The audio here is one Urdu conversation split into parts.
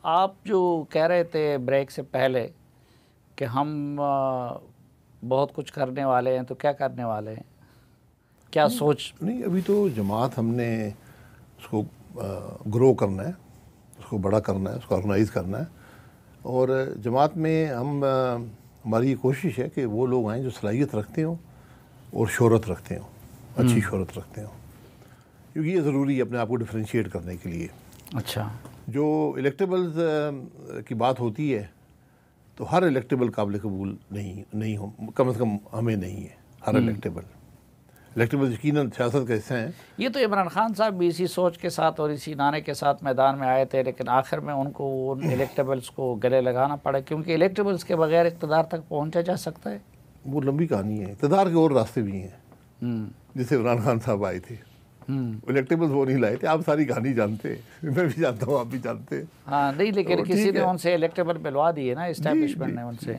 آپ جو کہہ رہے تھے بریک سے پہلے کہ ہم بہت کچھ کرنے والے ہیں، تو کیا کرنے والے ہیں؟ کیا سوچ؟ نہیں، ابھی تو جماعت ہم نے اس کو گرو کرنا ہے، اس کو بڑا کرنا ہے، اس کو آرگنائز کرنا ہے، اور جماعت میں ہماری یہ کوشش ہے کہ وہ لوگ آئیں جو صلاحیت رکھتے ہوں اور شہرت رکھتے ہوں، اچھی شہرت رکھتے ہوں، کیونکہ یہ ضروری ہے اپنے آپ کو ڈفرینشیٹ کرنے کے لیے۔ اچھا، جو الیکٹیبلز کی بات ہوتی ہے تو ہر الیکٹیبل قابل قبول نہیں ہو، کم از کم ہمیں نہیں ہے ہر الیکٹیبل یقیناً سیاست کا حصہ ہیں۔ یہ تو عمران خان صاحب بھی اسی سوچ کے ساتھ اور اسی نعرے کے ساتھ میدان میں آئے تھے، لیکن آخر میں ان کو ان الیکٹیبلز کو گلے لگانا پڑا، کیونکہ الیکٹیبلز کے بغیر اقتدار تک پہنچا جا سکتا ہے؟ وہ لمبی کہانی ہے، اقتدار کے اور راستے بھی ہیں جسے عمران خان صاحب آئے تھے، الیکٹیبلز وہ نہیں لائے تھے، آپ ساری کہانی جانتے ہیں، میں بھی جانتا ہوں، آپ بھی جانتے ہیں۔ ہاں نہیں، لیکن کسی نے ان سے الیکٹیبل ملوا دیے نا، اسٹیبلشمنٹ نے ان سے۔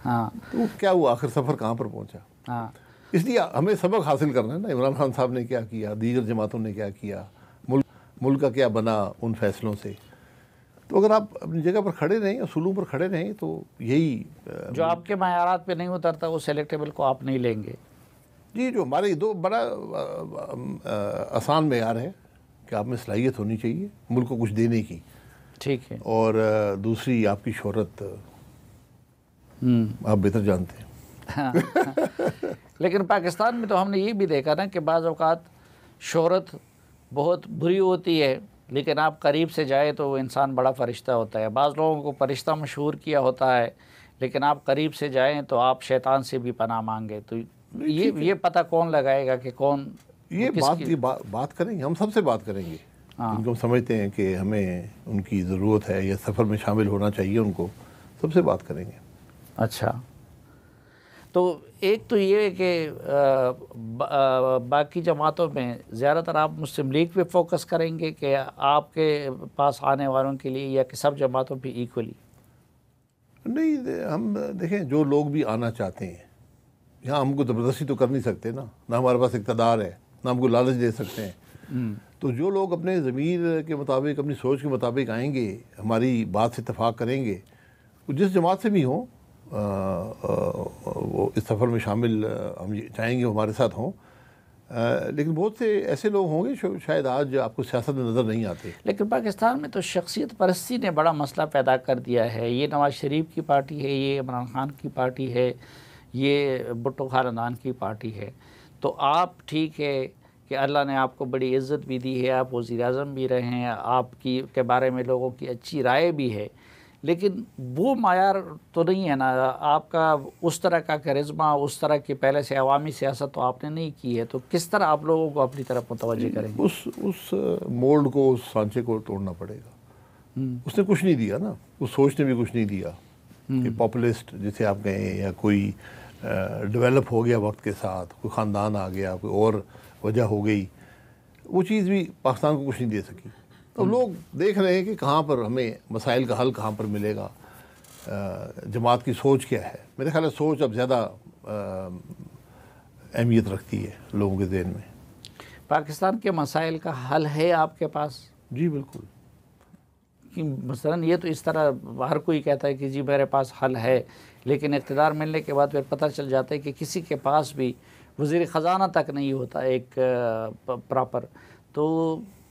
ہاں، تو کیا ہوا آخر سفر کہاں پر پہنچا؟ ہاں، اس لیے ہمیں سبق حاصل کرنا ہے نا، عمران خان صاحب نے کیا کیا، دیگر جماعتوں نے کیا کیا، ملک کا کیا بنا ان فیصلوں سے۔ تو اگر آپ اپنی جگہ پر کھڑے رہیں، اصولوں پر کھڑے رہیں، تو یہی جو آپ کے معیارات پہ نہیں اترتا اس الیکٹیبل کو آپ نہیں لیں گے۔ جی، جو ہمارے دو بڑا آسان معیار ہے کہ آپ میں صلاحیت ہونی چاہیے ملک کو کچھ دینے کی، ٹھیک ہے، اور دوسری آپ کی شہرت، آپ بہتر جانتے ہیں۔ لیکن پاکستان میں تو ہم نے یہ بھی دیکھا نا کہ بعض اوقات شہرت بہت بری ہوتی ہے، لیکن آپ قریب سے جائے تو وہ انسان بڑا فرشتہ ہوتا ہے۔ بعض لوگوں کو فرشتہ مشہور کیا ہوتا ہے، لیکن آپ قریب سے جائیں تو آپ شیطان سے بھی پناہ مانگے۔ تو یہ پتہ کون لگائے گا کہ کون یہ بات کریں گے، ہم سب سے بات کریں گے جن کو ہم سمجھتے ہیں کہ ہمیں ان کی ضرورت ہے یا سفر میں شامل ہونا چاہیے، ان کو سب سے بات کریں گے۔ اچھا، تو ایک تو یہ کہ باقی جماعتوں میں زیادہ تر آپ مسلم لیگ پہ فوکس کریں گے کہ آپ کے پاس آنے والوں کے لیے، یا کہ سب جماعتوں پہ ایکولی؟ نہیں، ہم دیکھیں جو لوگ بھی آنا چاہتے ہیں یہاں، ہم کو زبردستی تو کر نہیں سکتے نا، نہ ہمارے پاس اقتدار ہے، نہ ہم کو لالچ دے سکتے ہیں۔ تو جو لوگ اپنے ضمیر کے مطابق، اپنی سوچ کے مطابق آئیں گے، ہماری بات سے اتفاق کریں گے، وہ جس جماعت سے بھی ہوں، وہ اس سفر میں شامل ہم چاہیں گے ہمارے ساتھ ہوں۔ لیکن بہت سے ایسے لوگ ہوں گے شاید آج آپ کو سیاست میں نظر نہیں آتے۔ لیکن پاکستان میں تو شخصیت پرستی نے بڑا مسئلہ پیدا کر دیا ہے۔ یہ نواز شریف کی پارٹی ہے، یہ عمران خان کی پارٹی ہے، یہ بھٹو خاندان کی پارٹی ہے۔ تو آپ ٹھیک ہے کہ اللہ نے آپ کو بڑی عزت بھی دی ہے، آپ وزیر اعظم بھی رہے ہیں، آپ کے بارے میں لوگوں کی اچھی رائے بھی ہے، لیکن وہ معیار تو نہیں ہے نا آپ کا، اس طرح کا کرزما، اس طرح کی پہلے سے عوامی سیاست تو آپ نے نہیں کی ہے۔ تو کس طرح آپ لوگوں کو اپنی طرف متوجہ کریں گے؟ اس مولڈ کو، اس سانچے کو توڑنا پڑے گا۔ اس نے کچھ نہیں دیا نا، اس سوچ نے بھی کچھ نہیں دیا کہ پاپولسٹ جسے آپ کہیں، یا کوئی ڈیولپ ہو گیا وقت کے ساتھ، کوئی خاندان آ گیا، کوئی اور وجہ ہو گئی، وہ چیز بھی پاکستان کو کچھ نہیں دے سکی۔ تو لوگ دیکھ رہے ہیں کہ کہاں پر ہمیں مسائل کا حل کہاں پر ملے گا، جماعت کی سوچ کیا ہے۔ میرے خیال ہے سوچ اب زیادہ اہمیت رکھتی ہے لوگوں کے ذہن میں۔ پاکستان کے مسائل کا حل ہے آپ کے پاس؟ جی بالکل۔ مثلا یہ تو اس طرح ہر کوئی کہتا ہے کہ جی میرے پاس حل ہے، لیکن اقتدار ملنے کے بعد پھر پتہ چل جاتا ہے کہ کسی کے پاس بھی وزیر خزانہ تک نہیں ہوتا ایک پراپر۔ تو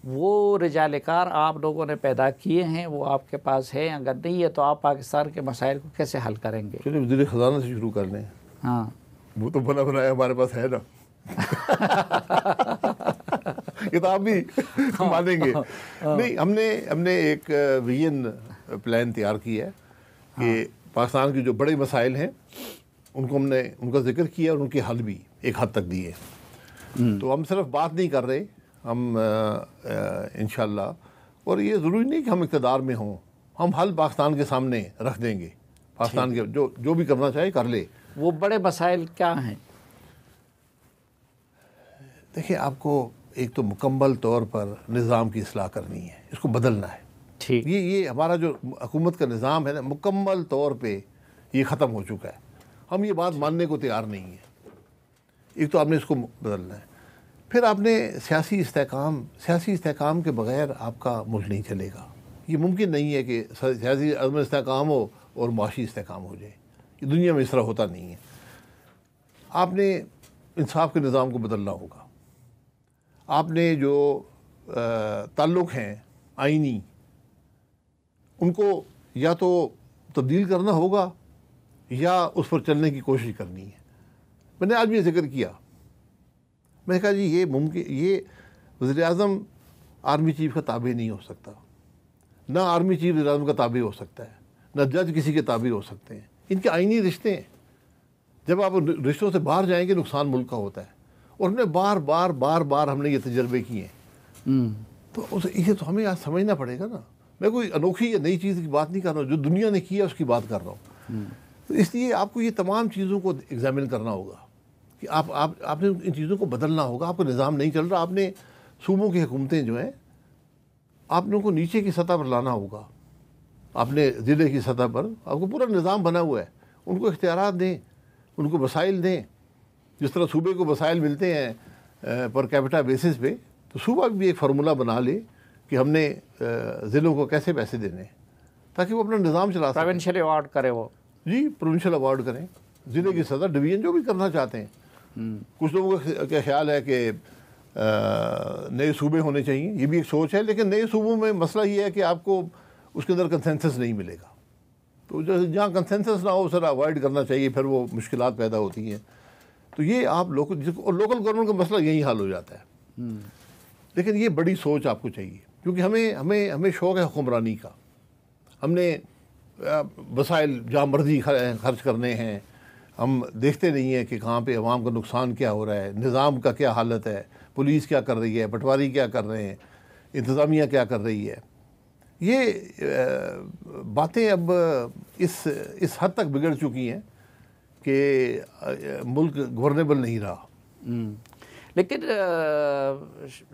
وہ رجال کار آپ لوگوں نے پیدا کیے ہیں، وہ آپ کے پاس ہے، اگر نہیں ہے تو آپ پاکستان کے مسائل کو کیسے حل کریں گے؟ چلیے وزیر خزانہ سے شروع کر لیں۔ ہاں، وہ تو بنا بنایا ہمارے پاس ہے نا، کتاب بھی مانیں گے۔ نہیں، ہم نے ایک ویژن پلان تیار کیا ہے کہ پاکستان کے جو بڑے مسائل ہیں ان کو ہم نے ان کا ذکر کیا اور ان کے حل بھی ایک حد تک دیے۔ تو ہم صرف بات نہیں کر رہے، ہم انشاءاللہ، اور یہ ضروری نہیں کہ ہم اقتدار میں ہوں، ہم حل پاکستان کے سامنے رکھ دیں گے، پاکستان کے جو بھی کرنا چاہے کر لے۔ وہ بڑے مسائل کیا ہیں؟ دیکھیں، آپ کو ایک تو مکمل طور پر نظام کی اصلاح کرنی ہے، اس کو بدلنا ہے۔ ٹھیک، یہ ہمارا جو حکومت کا نظام ہے نا، مکمل طور پہ یہ ختم ہو چکا ہے، ہم یہ بات ماننے کو تیار نہیں ہیں۔ ایک تو آپ نے اس کو بدلنا ہے، پھر آپ نے سیاسی استحکام کے بغیر آپ کا ملک نہیں چلے گا، یہ ممکن نہیں ہے کہ سیاسی عدم استحکام ہو اور معاشی استحکام ہو جائے. یہ دنیا میں اس طرح ہوتا نہیں ہے. آپ نے انصاف کے نظام کو بدلنا ہوگا. آپ نے جو تعلق ہیں آئینی ان کو یا تو تبدیل کرنا ہوگا یا اس پر چلنے کی کوشش کرنی ہے. میں نے آج بھی یہ ذکر کیا. میں نے کہا جی یہ وزیر اعظم آرمی چیف کا تابع نہیں ہو سکتا, نہ آرمی چیف وزیر اعظم کا تابع ہو سکتا ہے, نہ جج کسی کے تابع ہو سکتے ہیں. ان کے آئینی رشتے ہیں. جب آپ رشتوں سے باہر جائیں گے نقصان ملک کا ہوتا ہے. اور ہم نے بار ہم نے یہ تجربے کیے ہیں. تو اسے تو ہمیں آج سمجھنا پڑے گا نا. میں کوئی انوکھی یا نئی چیز کی بات نہیں کر رہا ہوں, جو دنیا نے کیا اس کی بات کر رہا ہوں. تو اس لیے آپ کو یہ تمام چیزوں کو ایگزامن کرنا ہوگا کہ آپ نے ان چیزوں کو بدلنا ہوگا. آپ کا نظام نہیں چل رہا. آپ نے صوبوں کی حکومتیں جو ہیں آپ نے ان کو نیچے کی سطح پر لانا ہوگا. آپ نے ضلع کی سطح پر آپ کو پورا نظام بنا ہوا ہے. ان کو اختیارات دیں, ان کو وسائل دیں. جس طرح صوبے کو وسائل ملتے ہیں پر کیپٹا بیسس پہ, تو صوبہ بھی ایک فارمولہ بنا لے کہ ہم نے ضلعوں کو کیسے پیسے دینے ہیں تاکہ وہ اپنا نظام چلا سکیں. پروونشل ایوارڈ کرے وہ. جی پروونشل ایوارڈ کریں, ضلع کی صدر ڈویژن جو بھی کرنا چاہتے ہیں. کچھ لوگوں کا خیال ہے کہ نئے صوبے ہونے چاہیے, یہ بھی ایک سوچ ہے. لیکن نئے صوبوں میں مسئلہ یہ ہے کہ آپ کو اس کے اندر کنسنسس نہیں ملے گا. تو جہاں کنسنسس نہ ہو سر اوائڈ کرنا چاہیے, پھر وہ مشکلات پیدا ہوتی ہیں. تو یہ آپ لوکل گورنمنٹ کا مسئلہ یہی حل ہو جاتا ہے. لیکن یہ بڑی سوچ آپ کو چاہیے, کیونکہ ہمیں شوق ہے حکمرانی کا. ہم نے وسائل جہاں مرضی خرچ کرنے ہیں. ہم دیکھتے نہیں ہیں کہ کہاں پہ عوام کا نقصان کیا ہو رہا ہے, نظام کا کیا حالت ہے, پولیس کیا کر رہی ہے, پٹواری کیا کر رہے ہیں, انتظامیہ کیا کر رہی ہے. یہ باتیں اب اس حد تک بگڑ چکی ہیں کہ ملک گورنیبل نہیں رہا. لیکن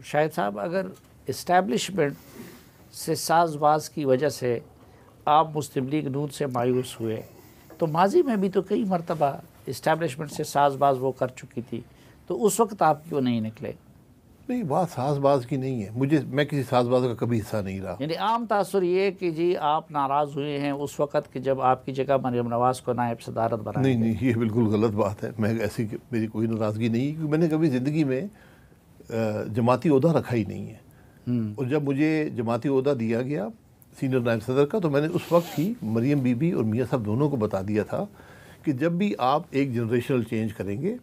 شاہد صاحب, اگر اسٹیبلشمنٹ سے ساز باز کی وجہ سے آپ مسلم لیگ نون سے مایوس ہوئے, تو ماضی میں بھی تو کئی مرتبہ اسٹیبلشمنٹ سے ساز باز وہ کر چکی تھی, تو اس وقت آپ کیوں نہیں نکلے؟ نہیں, بات ساز باز کی نہیں ہے. میں کسی ساز باز کا کبھی حصہ نہیں رہا. یعنی عام تاثر یہ کہ جی آپ ناراض ہوئے ہیں اس وقت کہ جب آپ کی جگہ مریم نواز کو نائب صدارت بنایا. نہیں, یہ بالکل غلط بات ہے. ایسی میری کوئی ناراضگی نہیں ہے, کیونکہ میں نے کبھی زندگی میں جماعتی عہدہ رکھا ہی نہیں ہے. اور جب مجھے جماعتی عہدہ دیا گیا سینئر نائب صدر کا, تو میں نے اس وقت ہی مریم بی بی اور میاں صاحب دونوں کو بتا دیا تھا کہ جب بھی آپ ایک جنریشنل چینج کریں گے,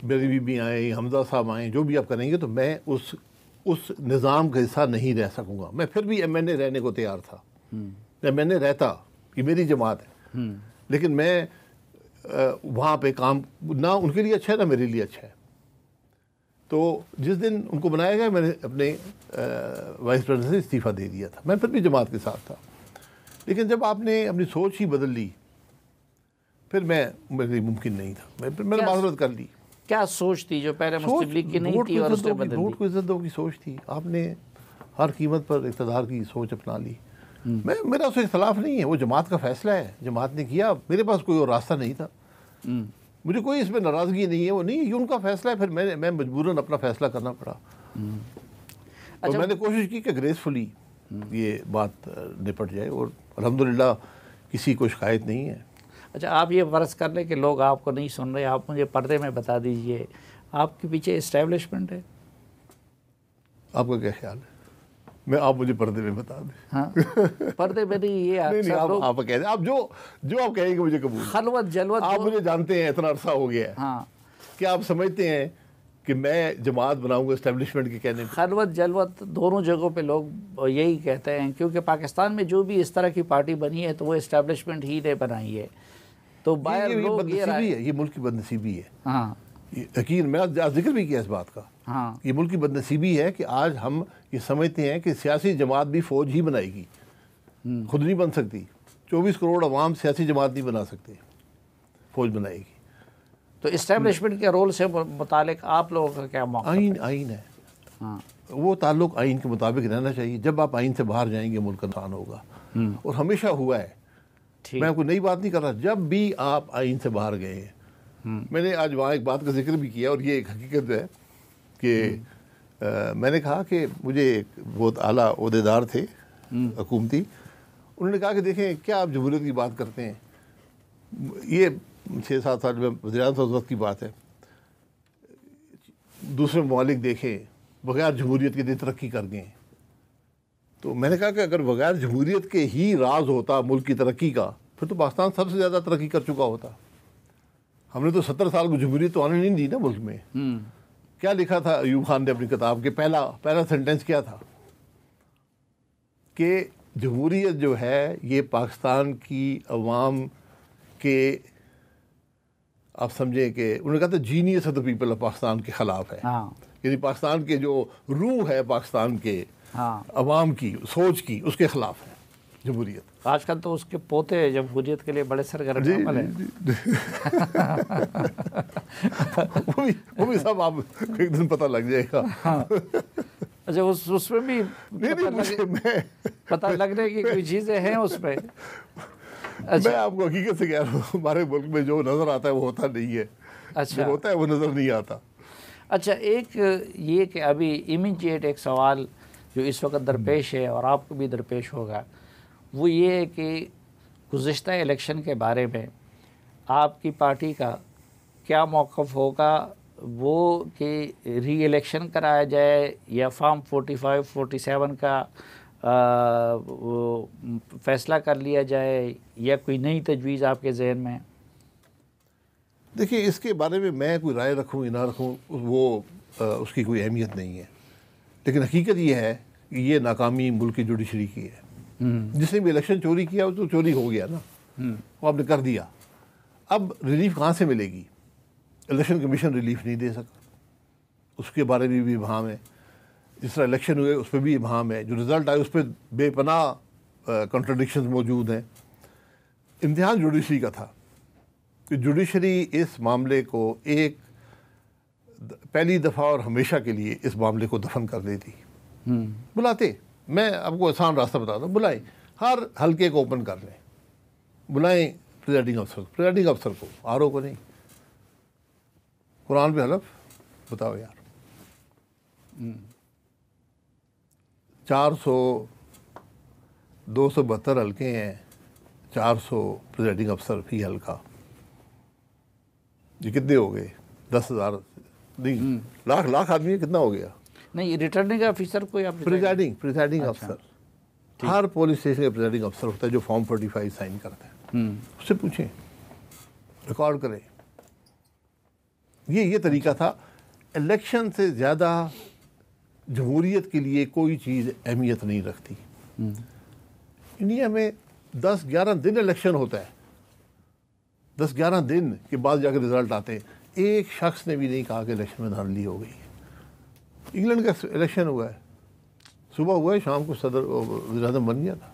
میری بی بی آئیں, حمزہ صاحب آئیں, جو بھی آپ کریں گے, تو میں اس نظام کا حصہ نہیں رہ سکوں گا. میں پھر بھی ایم این اے رہنے کو تیار تھا. ایم این اے رہتا, یہ میری جماعت ہے, لیکن میں وہاں پہ کام نہ ان کے لیے اچھا ہے نہ میرے لیے اچھا ہے. تو جس دن ان کو بنایا گیا, میں نے اپنے وائس پریزیڈنٹ سے استعفیٰ دے دیا تھا. میں پھر بھی جماعت کے ساتھ تھا. لیکن جب آپ نے اپنی سوچ ہی بدل لی, پھر میرے لیے ممکن نہیں تھا. میں نے معذرت کر لی. کیا سوچ تھی جو پہلے مسلم لیگ کی نہیں تھی اور اس نے بدل لی؟ ووٹ کو عزت دو کی سوچ تھی. آپ نے ہر قیمت پر اقتدار کی سوچ اپنا لی. میرا اس سے اختلاف نہیں ہے, وہ جماعت کا فیصلہ ہے, جماعت نے کیا, میرے پاس کوئی اور راستہ نہیں تھا. مجھے کوئی اس میں ناراضگی نہیں ہے, وہ نہیں, یہ ان کا فیصلہ ہے. پھر میں مجبوراً اپنا فیصلہ کرنا پڑا. اور میں نے کوشش کی کہ گریسفلی یہ بات نپٹ جائے, اور الحمدللہ کسی کو شکایت نہیں ہے. اچھا, آپ یہ فرض کر لیں کہ لوگ آپ کو نہیں سن رہے, آپ مجھے پردے میں بتا دیجئے, آپ کے پیچھے اسٹیبلشمنٹ ہے؟ آپ کا کیا خیال ہے؟ آپ مجھے پردے میں بتا دیں. ہاں, پردے میں نہیں, یہ آپ کہہ دیں, آپ جو آپ کہیں گے مجھے قبول. خلوت جلوت آپ مجھے جانتے ہیں, اتنا عرصہ ہو گیا ہے. ہاں, کیا آپ سمجھتے ہیں کہ میں جماعت بناؤں گا اسٹیبلشمنٹ کے کہنے پہ؟ خلوت جلوت دونوں جگہوں پہ لوگ یہی کہتے ہیں, کیونکہ پاکستان میں جو بھی اس طرح کی پارٹی بنی ہے تو وہ اسٹیبلشمنٹ ہی نے بنائی ہے. تو باہر لوگ یہ ملک کی بدنصیبی ہے. ہاں, یقین, میں آج ذکر بھی کیا اس بات کا. ہاں, یہ ملک کی بدنصیبی ہے کہ آج ہم یہ سمجھتے ہیں کہ سیاسی جماعت بھی فوج ہی بنائے گی, خود نہیں بن سکتی. 24 کروڑ عوام سیاسی جماعت نہیں بنا سکتے, فوج بنائے گی. تو اسٹیبلشمنٹ کے رول سے متعلق آپ لوگوں کا کیا موقف؟ آئین ہے. ہاں, وہ تعلق آئین کے مطابق رہنا چاہیے. جب آپ آئین سے باہر جائیں گے ملک کا نقصان ہوگا, اور ہمیشہ ہوا ہے. میں کوئی نئی بات نہیں کر رہا. جب بھی آپ آئین سے باہر گئے ہیں, میں نے آج وہاں ایک بات کا ذکر بھی کیا, اور یہ ایک حقیقت ہے کہ میں نے کہا کہ مجھے ایک بہت اعلیٰ عہدیدار تھے حکومتی، انہوں نے کہا کہ دیکھیں کیا آپ جمہوریت کی بات کرتے ہیں، یہ 6-7 سال میں وزیر اعظم اس وقت کی بات ہے، دوسرے ممالک دیکھیں بغیر جمہوریت کے ترقی کر گئے ہیں۔ تو میں نے کہا کہ اگر بغیر جمہوریت کے ہی راز ہوتا ملک کی ترقی کا، پھر تو پاکستان سب سے زیادہ ترقی کر چکا ہوتا۔ ہم نے تو 70 سال کو جمہوریت تو آنے نہیں دی نا ملک میں۔ کیا لکھا تھا ایوب خان نے اپنی کتاب کے پہلا سینٹنس کیا تھا کہ جمہوریت جو ہے یہ پاکستان کی عوام کے، آپ سمجھیں کہ انہوں نے کہا تھا genius of the people of Pakistan کے خلاف ہے، یعنی پاکستان کے جو روح ہے پاکستان کے عوام کی سوچ کی، اس کے خلاف ہے جمہوریت۔ آج کل تو اس کے پوتے جمہوریت کے لیے بڑے سرگرم عمل ہیں۔ وہ بھی سب آپ ایک دن پتہ لگ جائے گا۔ اچھا اس میں بھی پتہ لگنے کی کوئی چیزیں ہیں اس میں؟ میں آپ کو حقیقت سے کہہ رہا ہوں، ہمارے ملک میں جو نظر آتا ہے وہ ہوتا نہیں ہے، جو ہوتا ہے وہ نظر نہیں آتا۔ اچھا، ایک یہ کہ ابھی امیجیٹ ایک سوال جو اس وقت درپیش ہے اور آپ کو بھی درپیش ہوگا، وہ یہ ہے کہ گزشتہ الیکشن کے بارے میں آپ کی پارٹی کا کیا موقف ہوگا، وہ کہ ری الیکشن کرایا جائے یا فارم 45-47 کا فیصلہ کر لیا جائے، یا کوئی نئی تجویز آپ کے ذہن میں؟ دیکھیے اس کے بارے میں کوئی رائے رکھوں یا نہ رکھوں وہ اس کی کوئی اہمیت نہیں ہے، لیکن حقیقت یہ ہے کہ یہ ناکامی ملک کی جوڈیشری کی ہے۔ جس نے بھی الیکشن چوری کیا وہ تو چوری ہو گیا نا، وہ آپ نے کر دیا۔ اب ریلیف کہاں سے ملے گی؟ الیکشن کمیشن ریلیف نہیں دے سکا، اس کے بارے میں بھی ابہام ہے۔ جس طرح الیکشن ہوئے اس پہ بھی ابہام ہے، جو رزلٹ آئے اس پہ بے پناہ کنٹرڈکشنز موجود ہیں۔ امتحان جوڈیشری کا تھا کہ جوڈیشری اس معاملے کو ایک پہلی دفعہ اور ہمیشہ کے لیے اس معاملے کو دفن کر دیتی۔ بلاتے، میں آپ کو آسان راستہ بتاتا ہوں، بلائیں، ہر حلقے کو اوپن کر لیں، بلائیں پریزائڈنگ افسر کو، آر او کو نہیں۔ قرآن پہ حلف، بتاؤ یار، 272 حلقے ہیں، 400 پریزائڈنگ افسر فی حلقہ، یہ کتنے ہو گئے؟ 10,000 نہیں، لاکھ آدمی کتنا ہو گیا؟ نہیں، ریٹرننگ آفیسر کوئی آپ پریزائڈنگ افسر، ہر پولیس اسٹیشن کا پریزائڈنگ افسر ہوتا ہے جو فارم 45 سائن کرتا ہے، اس سے پوچھیں، ریکارڈ کریں۔ یہ طریقہ تھا۔ الیکشن سے زیادہ جمہوریت کے لیے کوئی چیز اہمیت نہیں رکھتی۔ انڈیا میں 10-11 دن الیکشن ہوتا ہے، 10-11 دن کے بعد جا کے رزلٹ آتے ہیں۔ ایک شخص نے بھی نہیں کہا کہ الیکشن میں دھاندلی ہو گئی ہے۔ انگلینڈ کا الیکشن ہوا ہے، صبح ہوا ہے، شام کو صدر وزیر اعظم بن گیا تھا۔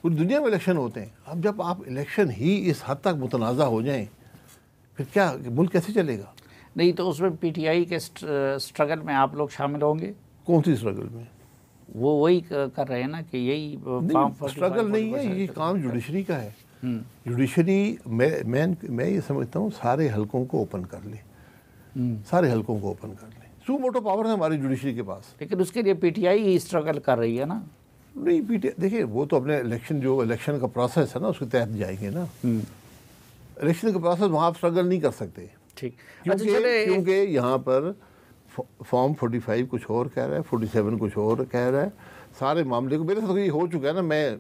پوری دنیا میں الیکشن ہوتے ہیں۔ اب جب آپ الیکشن ہی اس حد تک متنازع ہو جائیں، پھر کیا ملک کیسے چلے گا؟ نہیں تو اس میں پی ٹی آئی کے اسٹرگل میں آپ لوگ شامل ہوں گے؟ کون سی اسٹرگل میں؟ وہ وہی کر رہے ہیں نا کہ یہی اسٹرگل نہیں ہے، یہ کام جوڈیشری کا ہے۔ جوڈیشری میں یہ سمجھتا ہوں سارے حلقوں کو اوپن کر لے، سارے حلقوں کو اوپن کر لے۔ سو موٹو پاور ہے ہماری جوڈیشری کے پاس، لیکن اس کے لیے P T I he struggle کر رہی ہے نا۔ نہیں، پی ٹی آئی دیکھیں وہ تو اپنے الیکشن کا پروسیس ہے نا، اس کے تحت جائیں گے نا۔ الیکشن کا پروسیس وہاں آپ اسٹرگل نہیں کر سکتے، ٹھیک، کیونکہ یہاں پر فارم 45 کچھ اور کہہ رہا ہے، 47 کچھ اور کہہ رہا ہے۔ سارے معاملے کو میرے ساتھ یہ ہو چکا ہے نا، میں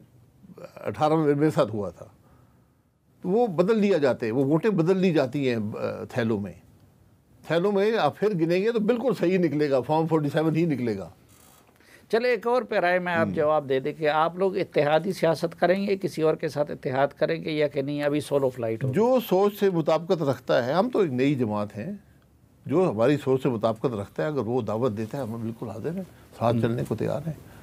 18 میں میرے ساتھ ہوا تھا، تو وہ بدل لیا جاتے ہیں، وہ ووٹیں بدل لی جاتی ہیں تھیلوں میں آپ پھر گنیں گے تو بالکل صحیح نکلے گا، فارم 47 ہی نکلے گا۔ چلے ایک اور پیرائے میں آپ جواب دے دیں کہ آپ لوگ اتحادی سیاست کریں گے، کسی اور کے ساتھ اتحاد کریں گے یا کہ نہیں ابھی سولو فلائٹ ہو؟ جو سوچ سے مطابقت رکھتا ہے، ہم تو ایک نئی جماعت ہیں، جو ہماری سوچ سے مطابقت رکھتا ہے اگر وہ دعوت دیتا ہے ہم بالکل حاضر ہیں، ساتھ چلنے کو تیار ہیں۔